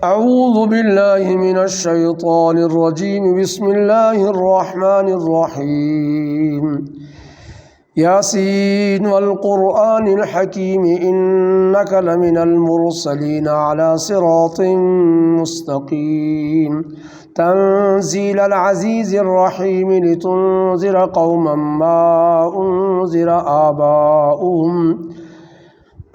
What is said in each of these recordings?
أعوذ بالله من الشيطان الرجيم. بسم الله الرحمن الرحيم. ياسين والقرآن الحكيم إنك لمن المرسلين على صراط مستقيم تنزيل العزيز الرحيم لتنذر قوما ما أنذر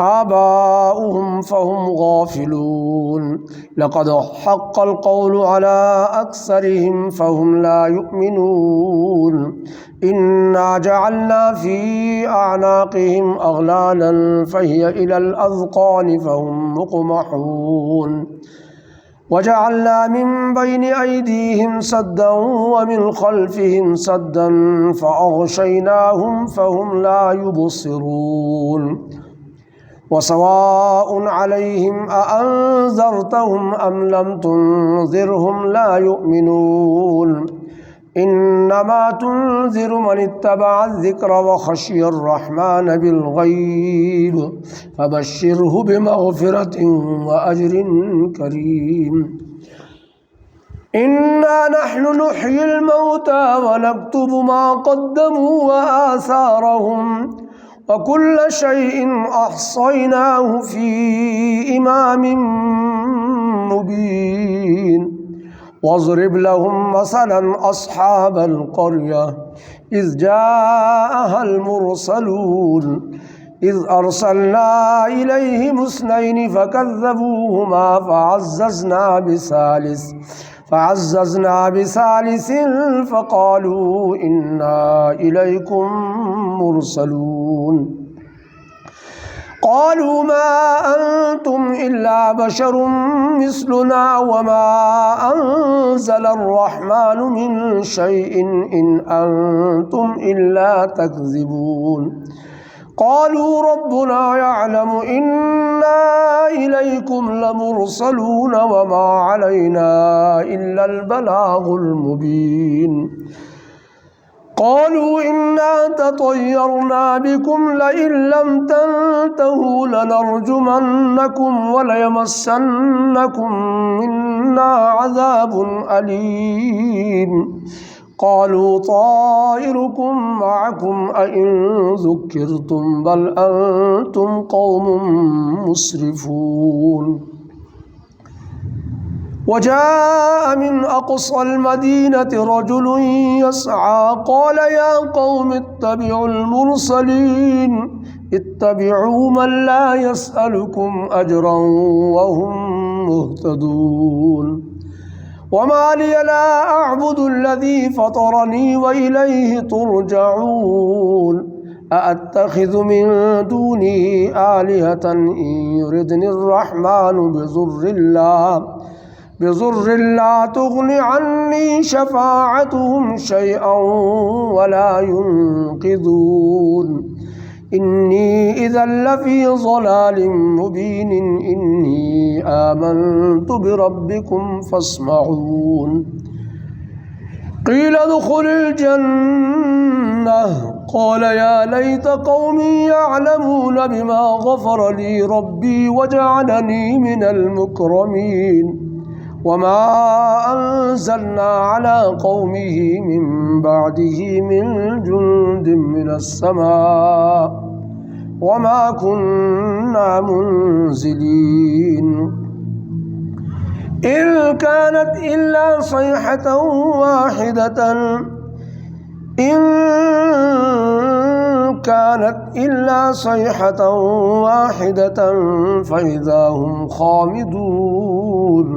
آباؤهم فهم غافلون. لقد حق القول على أكثرهم فهم لا يؤمنون. إنا جعلنا في أعناقهم أغلالا فهي إلى الأذقان فهم مقمحون. وجعلنا من بين أيديهم سدا ومن خلفهم سدا فأغشيناهم فهم لا يبصرون. وسواء عليهم أأنذرتهم أم لم تنذرهم لا يؤمنون. إنما تنذر من اتبع الذكر وخشي الرحمن بالغيب فبشره بمغفرة وأجر كريم. إنا نحن نحيي الموتى ونكتب ما قدموا وآثارهم وكل شيء أحصيناه في إمام مبين. واضرب لهم مثلا أصحاب القرية إذ جاءها المرسلون إذ أرسلنا إليهم اثنين فكذبوهما فعززنا بثالث فقالوا إنا إليكم مرسلون. قالوا ما أنتم إلا بشر مثلنا وما أنزل الرحمن من شيء إن أنتم إلا تكذبون. قالوا ربنا يعلم إنا إليكم لمرسلون وما علينا إلا البلاغ المبين. قالوا إنا تطيرنا بكم لئن لم تنتهوا لنرجمنكم وليمسنكم منا عذاب أليم. قالوا طائركم معكم أئن ذكرتم بل أنتم قوم مسرفون. وجاء من أقصى المدينة رجل يسعى قال يا قوم اتبعوا المرسلين اتبعوا من لا يسألكم أجرا وهم مهتدون. وما لي لا أعبد الذي فطرني وإليه ترجعون. أأتخذ من دونه آلهة إن يردني الرحمن بضر لا تغن عني شفاعتهم شيئا ولا ينقذون. إني إذا لفي ضلال مبين. إني آمنت بربكم فاسمعون. قيل ادخل الجنة قال يا ليت قومي يعلمون بما غفر لي ربي وجعلني من المكرمين. وما أنزلنا على قومه من بعده من جند من السماء وما كنا منزلين. إن كانت إلا صيحة واحدة فإذا هم خامدون.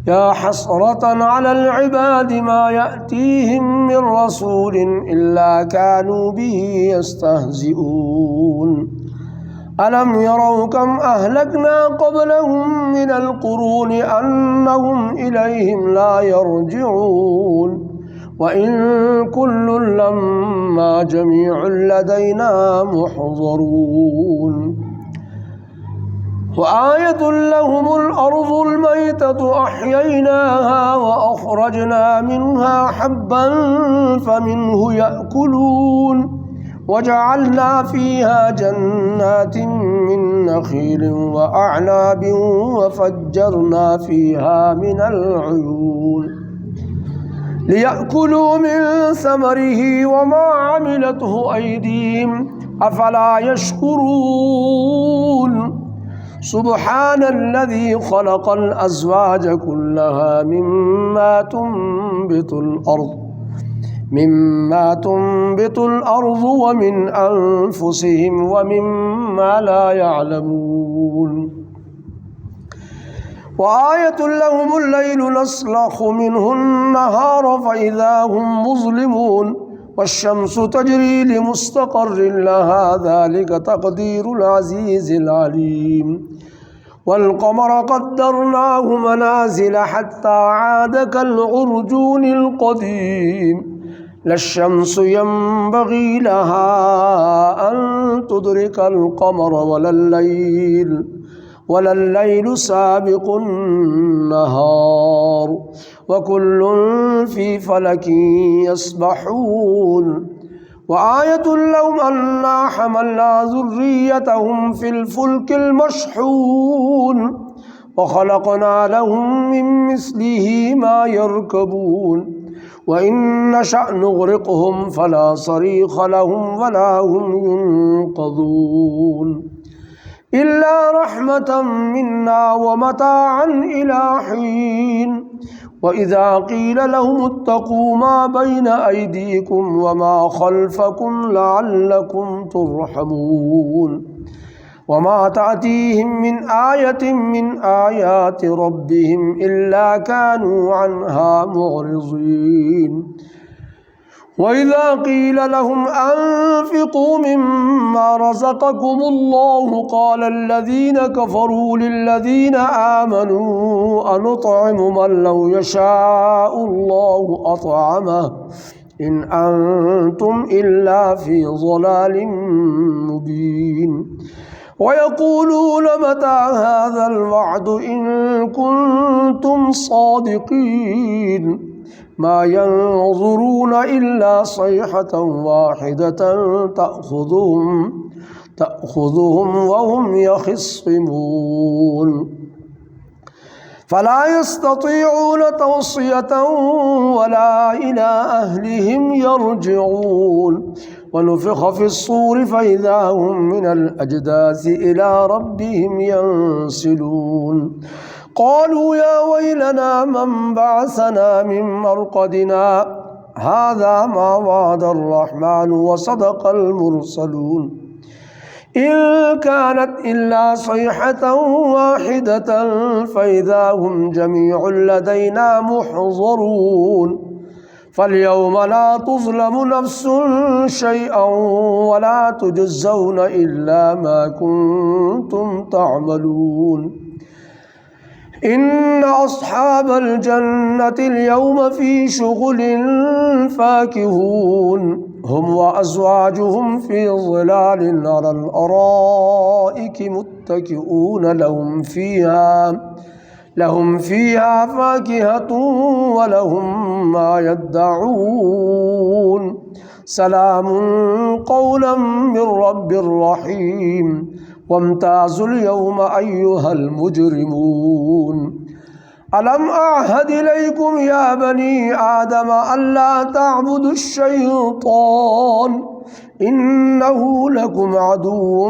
يا حسرة على العباد ما يأتيهم من رسول إلا كانوا به يستهزئون. ألم يروا كم أهلكنا قبلهم من القرون أنهم إليهم لا يرجعون. وإن كل لما جميع لدينا محضرون. وآية لهم الأرض الميتة أحييناها وأخرجنا منها حبا فمنه يأكلون وجعلنا فيها جنات من نخيل وأعناب وفجرنا فيها من العيون ليأكلوا من ثمره وما عملته أيديهم أفلا يشكرون سبحان الذي خلق الأزواج كلها مما تنبت الأرض ومن أنفسهم ومما لا يعلمون وآية لهم الليل نسلخ منه النهار فإذا هم مظلمون والشمس تجري لمستقر لها ذلك تقدير العزيز العليم والقمر قدرناه منازل حتى عاد كالعرجون القديم لا الشمس ينبغي لها أن تدرك القمر ولا الليل سابق النهار وكل في فلك يسبحون وآية لهم أنا حملنا ذريتهم في الفلك المشحون وخلقنا لهم من مثله ما يركبون وإن نشأ نغرقهم فلا صريخ لهم ولا هم ينقذون إلا رحمة منا ومتاعا إلى حين وإذا قيل لهم اتقوا ما بين أيديكم وما خلفكم لعلكم ترحمون وما تأتيهم من آية من آيات ربهم إلا كانوا عنها معرضين وإذا قيل لهم أنفقوا مما رزقكم الله قال الذين كفروا للذين آمنوا أنطعم من لو يشاء الله أطعمه إن أنتم إلا في ضلال مبين ويقولون متى هذا الوعد إن كنتم صادقين ما ينظرون إلا صيحة واحدة تأخذهم وهم يخصمون فلا يستطيعون توصية ولا إلى أهلهم يرجعون ونفخ في الصور فإذا هم من الأجداث إلى ربهم ينسلون قالوا يا ويلنا من بعثنا من مرقدنا هذا ما وعد الرحمن وصدق المرسلون إن كانت إلا صيحة واحدة فإذا هم جميع لدينا محضرون فاليوم لا تظلم نفس شيئا ولا تجزون إلا ما كنتم تعملون إن أصحاب الجنة اليوم في شغل فاكهون هم وأزواجهم في ظلال على الأرائك متكئون لهم فيها فاكهة ولهم ما يدعون سلام قولا من رب رحيم وامتازوا اليوم أيها المجرمون ألم أعهد إليكم يا بني آدم ألا تعبدوا الشيطان إنه لكم عدو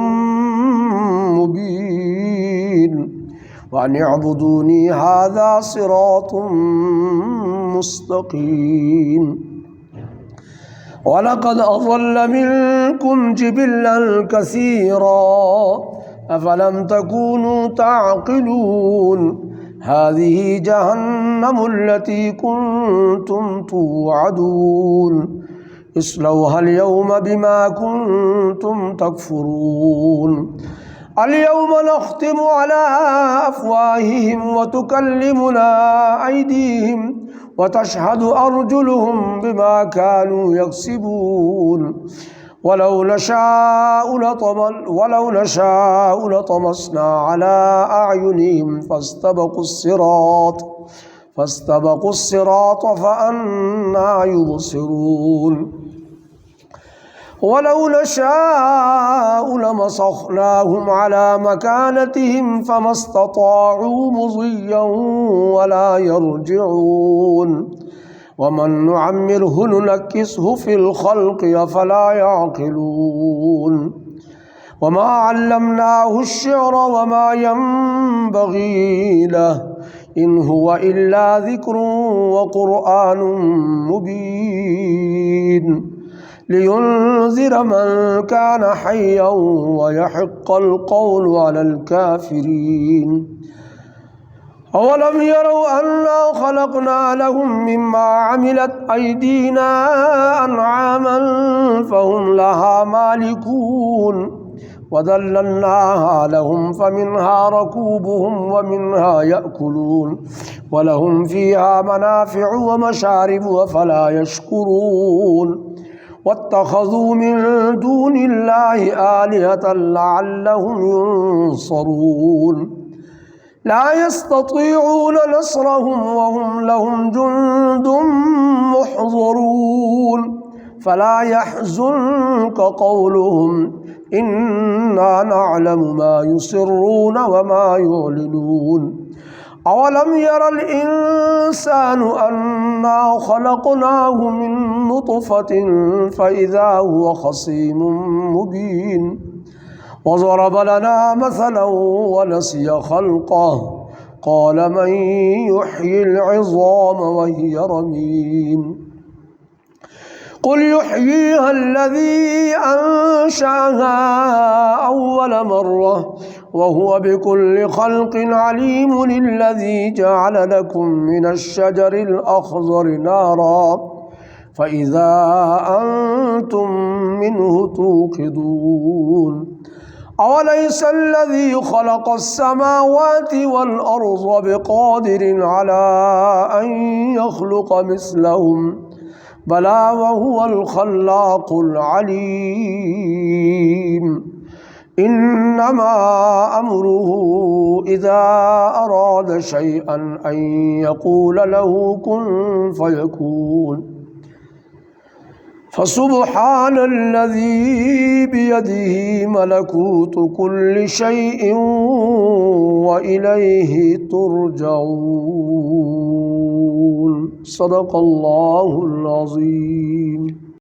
مبين وأن اعبدوني هذا صراط مستقيم ولقد أضل منكم جبلا كثيرا أفلم تكونوا تعقلون هذه جهنم التي كنتم توعدون اصلوها اليوم بما كنتم تكفرون اليوم نختم على أفواههم وتكلمنا أيديهم وتشهد أرجلهم بما كانوا يكسبون ولو نشاء لطمسنا على أعينهم فاستبقوا الصراط فأنى يبصرون ولو نشاء لمسخناهم على مكانتهم فما استطاعوا مضيا ولا يرجعون ومن نعمره ننكسه في الخلق أفلا يعقلون وما علمناه الشعر وما ينبغي له إن هو إلا ذكر وقرآن مبين لينذر من كان حيا ويحق القول على الكافرين أولم يروا أنا خلقنا لهم مما عملت أيدينا أنعاما فهم لها مالكون وذللناها لهم فمنها ركوبهم ومنها يأكلون ولهم فيها منافع ومشارب أفلا يشكرون واتخذوا من دون الله آلهة لعلهم ينصرون لا يستطيعون نصرهم وهم لهم جند محضرون فلا يحزنك قولهم إنا نعلم ما يسرون وما يعلنون أولم ير الإنسان أنا خلقناه من نطفة فإذا هو خصيم مبين وضرب لنا مثلا ونسي خلقه قال من يحيي العظام وهي رميم قل يحييها الذي أنشأها أول مرة وهو بكل خلق عليم الذي جعل لكم من الشجر الأخضر نارا فإذا أنتم منه توقدون أوليس الذي خلق السماوات والأرض بقادر على أن يخلق مثلهم بلى وهو الخلاق العليم إنما أمره إذا أراد شيئا أن يقول له كن فيكون فسبحان الذي بيده ملكوت كل شيء وإليه ترجعون صدق الله العظيم.